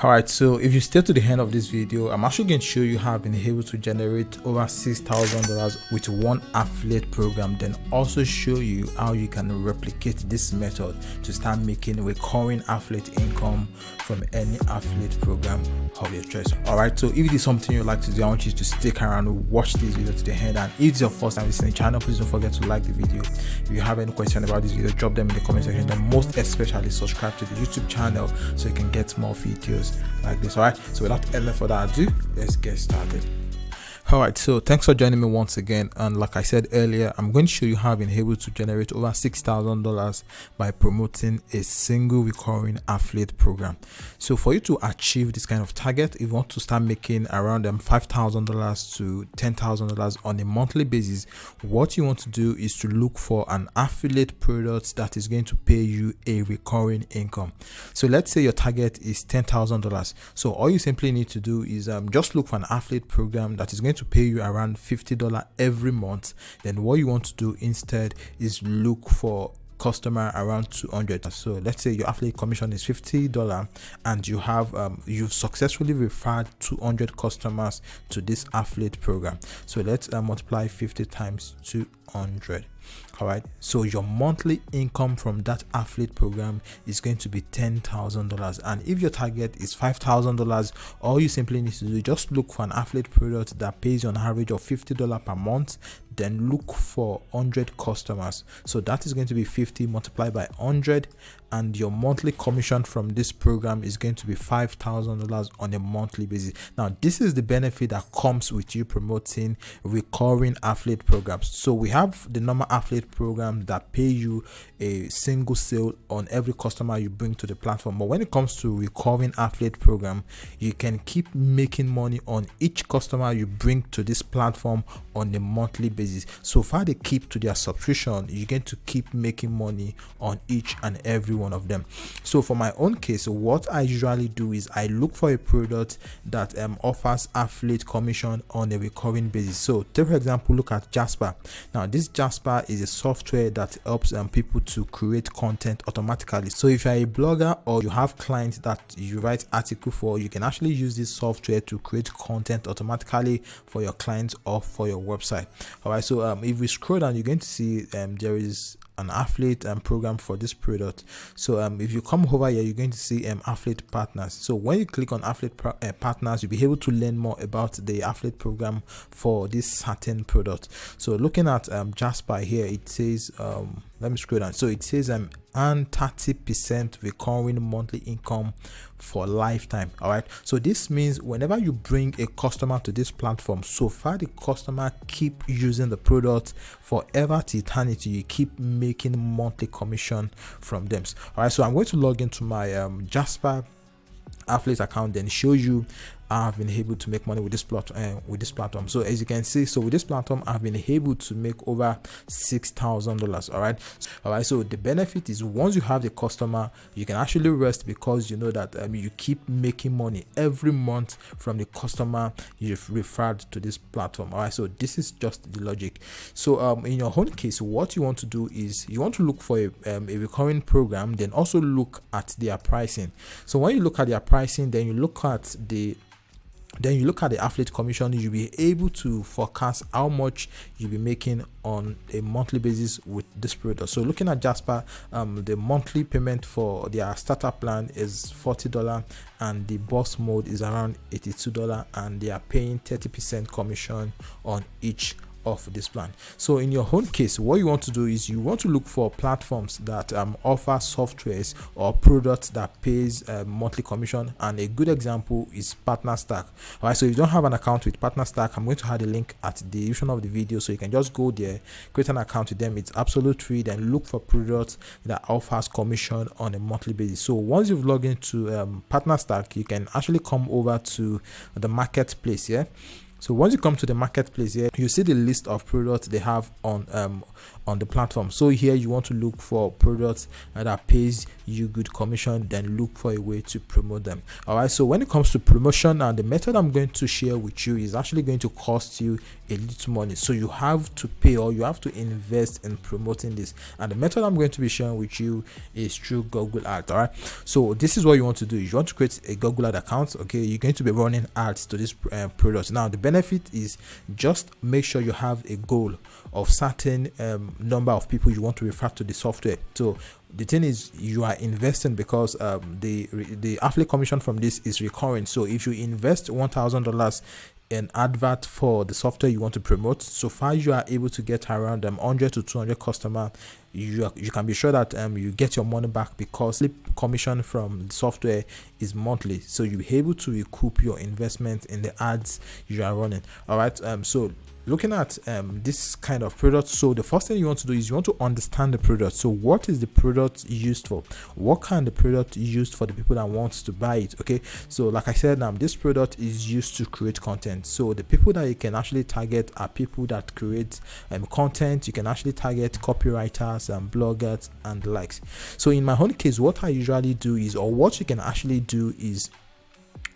Alright, so if you stay to the end of this video, I'm actually going to show you how I've been able to generate over $6,000 with one affiliate program, then also show you how you can replicate this method to start making recurring affiliate income from any affiliate program of your choice. Alright, so if it is something you'd like to do, I want you to stick around and watch this video to the end. And if it's your first time visiting the channel, please don't forget to like the video. If you have any question about this video, drop them in the comment section, and most especially subscribe to the YouTube channel so you can get more videos like this. All right, so without any further ado, let's get started. All right, so thanks for joining me once again, and like I said earlier, I'm going to show you how I've been able to generate over $6,000 by promoting a single recurring affiliate program. So for you to achieve this kind of target, if you want to start making around $5,000 to $10,000 on a monthly basis, what you want to do is to look for an affiliate product that is going to pay you a recurring income. So let's say your target is $10,000. So all you simply need to do is just look for an affiliate program that is going to pay you around $50 every month. Then what you want to do instead is look for customer around 200. So let's say your affiliate commission is $50 and you have you've successfully referred 200 customers to this affiliate program. So let's multiply 50 times 200. All right, so your monthly income from that affiliate program is going to be $10,000. And if your target is $5,000, all you simply need to do is just look for an affiliate product that pays you an average of $50 per month, then look for 100 customers. So that is going to be 50 multiplied by 100, and your monthly commission from this program is going to be $5,000 on a monthly basis. Now, this is the benefit that comes with you promoting recurring affiliate programs. So we have the normal affiliate program that pay you a single sale on every customer you bring to the platform, but when it comes to recurring affiliate program, you can keep making money on each customer you bring to this platform on a monthly basis. So far they keep to their subscription, you're going to keep making money on each and every one of them. So for my own case, what I usually do is I look for a product that offers affiliate commission on a recurring basis. So take for example, look at Jasper. Now this Jasper is a software that helps people to create content automatically. So if you're a blogger or you have clients that you write article for, you can actually use this software to create content automatically for your clients or for your website. All right, so if we scroll down, you're going to see there is an affiliate program for this product. So if you come over here, you're going to see affiliate partners. So when you click on affiliate partners, you'll be able to learn more about the affiliate program for this certain product. So looking at Jasper here, it says let me scroll down. So it says earn 30% recurring monthly income for lifetime. All right, so this means whenever you bring a customer to this platform, so far the customer keep using the product forever to eternity, you keep making monthly commission from them. All right, so I'm going to log into my Jasper affiliate account, then show you I've been able to make money with this platform. So as you can see, so with this platform I've been able to make over $6,000. all right, so the benefit is once you have the customer, you can actually rest because you know that you keep making money every month from the customer you've referred to this platform. All right, so this is just the logic. So in your own case, what you want to do is you want to look for a recurring program, then also look at their pricing. So when you look at their pricing, then you look at the affiliate commission, you'll be able to forecast how much you'll be making on a monthly basis with this product. So looking at Jasper, the monthly payment for their starter plan is $40 and the boss mode is around $82, and they are paying 30% commission on each of this plan. So in your own case, what you want to do is you want to look for platforms that offer softwares or products that pays monthly commission, and a good example is PartnerStack. All right, so if you don't have an account with PartnerStack, I'm going to add a link at the description of the video, so you can just go there, create an account with them. It's absolutely free. Then look for products that offers commission on a monthly basis. So once you've logged into PartnerStack, you can actually come over to the marketplace here. So once you come to the marketplace here, you see the list of products they have on on the platform. So here you want to look for products that pays you good commission, then look for a way to promote them. All right, so when it comes to promotion, and the method I'm going to share with you is actually going to cost you a little money, so you have to pay, or you have to invest in promoting this. And the method I'm going to be sharing with you is through Google Ads. All right, so this is what you want to do. You want to create a Google Ad account. Okay, you're going to be running ads to this product. Now the benefit is just make sure you have a goal of certain number of people you want to refer to the software. So the thing is, you are investing because the affiliate commission from this is recurring. So if you invest $1,000 an advert for the software you want to promote, so far you are able to get around 100 to 200 customers. You can be sure that you get your money back, because the commission from the software is monthly, so you'll be able to recoup your investment in the ads you are running. All right, so looking at this kind of product, so the first thing you want to do is you want to understand the product. So what is the product used for? What kind of product used for the people that want to buy it? Okay, so like I said, this product is used to create content. So the people that you can actually target are people that create content. You can actually target copywriters and bloggers and the likes. So in my own case, what I usually do is, or what you can actually do is,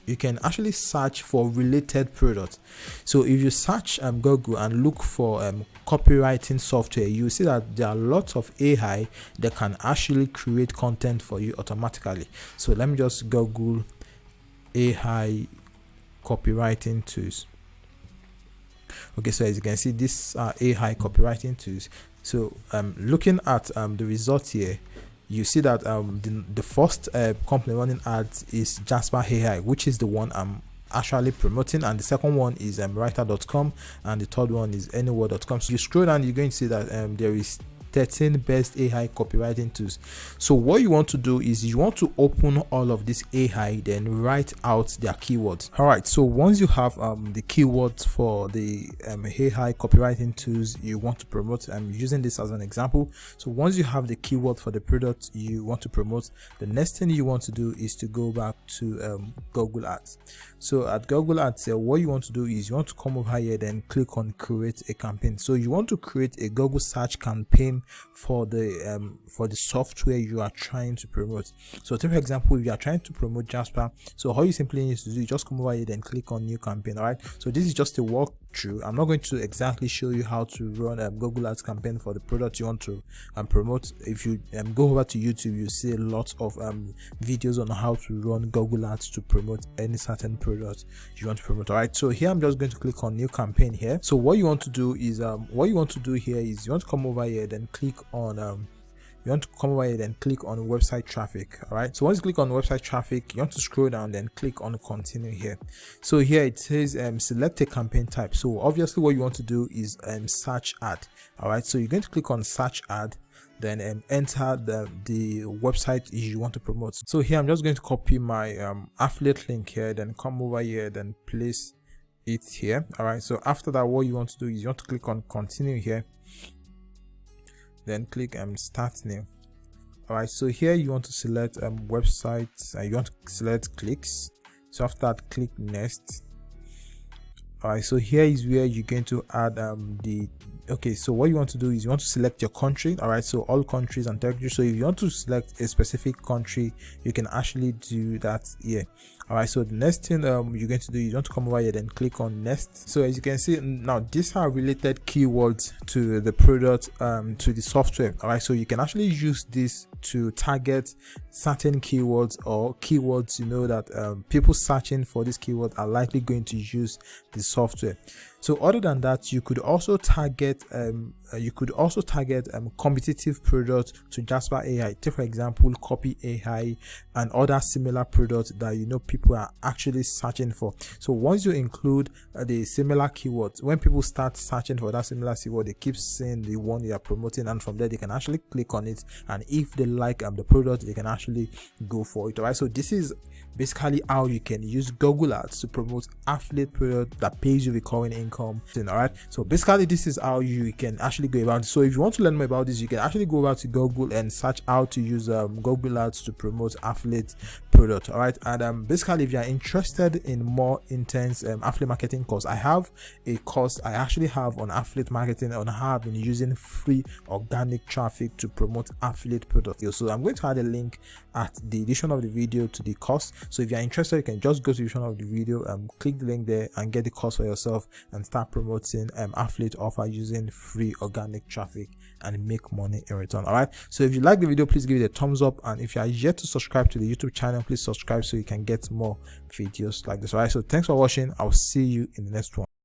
you can actually search for related products. So if you search Google and look for copywriting software, you see that there are lots of AI that can actually create content for you automatically. So let me just Google AI copywriting tools. Okay, so as you can see, these are AI copywriting tools. So looking at the results here, you see that the first company running ads is Jasper AI, which is the one I'm actually promoting, and the second one is writer.com, and the third one is anywhere.com. So you scroll down, you're going to see that there is 13 best AI copywriting tools. So what you want to do is you want to open all of this AI, then write out their keywords. All right, so once you have the keywords for the AI copywriting tools you want to promote, I'm using this as an example. So once you have the keyword for the product you want to promote, the next thing you want to do is to go back to Google Ads. So at Google Ads, what you want to do is you want to come over here, then click on create a campaign. So you want to create a Google search campaign for the software you are trying to promote. So take for example, if you are trying to promote Jasper, so all you simply need to do is just come over here, then click on new campaign. All right, so this is just a walkthrough. I'm not going to exactly show you how to run a Google Ads campaign for the product you want to promote. If you go over to YouTube, you see a lot of videos on how to run Google Ads to promote any certain product you want to promote. All right, so here I'm just going to click on new campaign here. So what you want to do is you want to come over here, then click on website traffic. All right, so once you click on website traffic, you want to scroll down, then click on continue here. So here it says select a campaign type. So obviously what you want to do is search ad. All right, so you're going to click on search ad, then enter the website you want to promote. So here I'm just going to copy my affiliate link here, then come over here, then place it here. All right, so after that, what you want to do is you want to click on continue here, then click start new. All right, so here you want to select websites, you want to select clicks. So after that, click next. All right, so here is where you're going to add so what you want to do is you want to select your country. All right, so all countries and territories. So if you want to select a specific country, you can actually do that here. All right, so the next thing you're going to do is you want to come over here, then click on next. So as you can see now, these are related keywords to the product, to the software. All right, so you can actually use this to target certain keywords, or keywords that people searching for this keyword are likely going to use the software. So other than that, you could also target competitive products to Jasper AI. Take for example, Copy AI and other similar products that people are actually searching for. So once you include the similar keywords, when people start searching for that similar keyword, they keep seeing the one you are promoting, and from there they can actually click on it, and if they like the product, they can actually go for it. All right, so this is basically how you can use Google Ads to promote affiliate product that pays you recurring income. All right, so basically this is how you can actually go about it. So if you want to learn more about this, you can actually go over to Google and search how to use Google Ads to promote affiliate product. All right, and basically basically, if you are interested in more intense affiliate marketing course, I have a course I actually have on affiliate marketing on how I've been using free organic traffic to promote affiliate products. So I'm going to add a link at the description of the video to the course. So if you're interested, you can just go to the description of the video and click the link there and get the course for yourself and start promoting affiliate offer using free organic traffic and make money in return. All right, so if you like the video, please give it a thumbs up, and if you are yet to subscribe to the YouTube channel, please subscribe so you can get more videos like this. All right, so thanks for watching. I'll see you in the next one.